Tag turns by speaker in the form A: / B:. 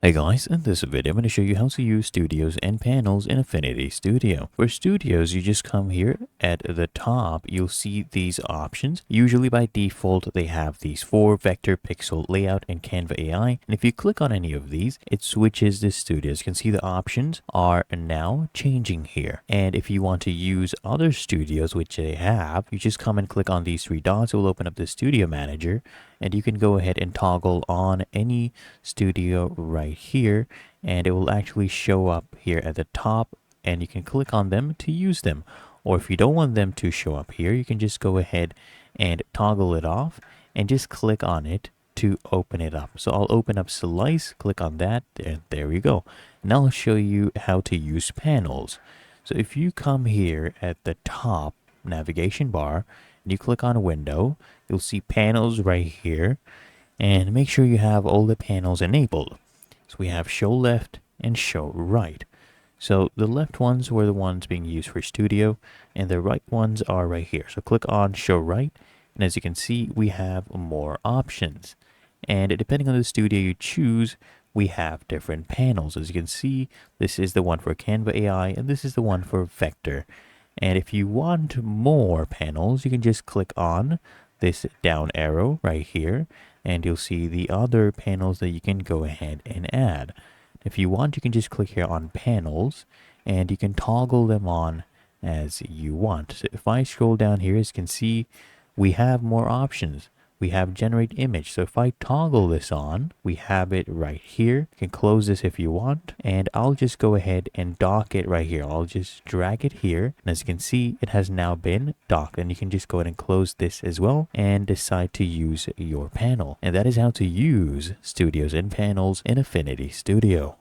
A: Hey guys, in this video I'm going to show you how to use studios and panels in Affinity Studio. For studios, you just come here at the top, you'll see these options. Usually by default, they have these 4 vector pixel layout and Canva AI. And if you click on any of these, it switches the studios. You can see the options are now changing here. And if you want to use other studios, which they have, you just come and click on these 3 dots. It will open up the studio manager and you can go ahead and toggle on any studio right here, and it will actually show up here at the top, and you can click on them to use them. Or if you don't want them to show up here, you can just go ahead and toggle it off and just click on it to open it up. So I'll open up Slice, click on that, and there we go. Now I'll show you how to use panels. So if you come here at the top navigation bar and you click on Window, you'll see panels right here, and make sure you have all the panels enabled. So we have show left and show right. So the left ones were the ones being used for studio, and the right ones are right here. So click on show right, and as you can see, we have more options. And depending on the studio you choose, we have different panels. As you can see, this is the one for Canva AI, and this is the one for Vector. And if you want more panels, you can just click on this down arrow right here, and you'll see the other panels that you can go ahead and add. If you want, you can just click here on panels, and you can toggle them on as you want. So if I scroll down here, as you can see, we have more options. We have generate image. So if I toggle this on, we have it right here. You can close this if you want, and I'll just go ahead and dock it right here. I'll just drag it here, and as you can see, it has now been docked, and you can just go ahead and close this as well and decide to use your panel. And that is how to use studios and panels in Affinity Studio.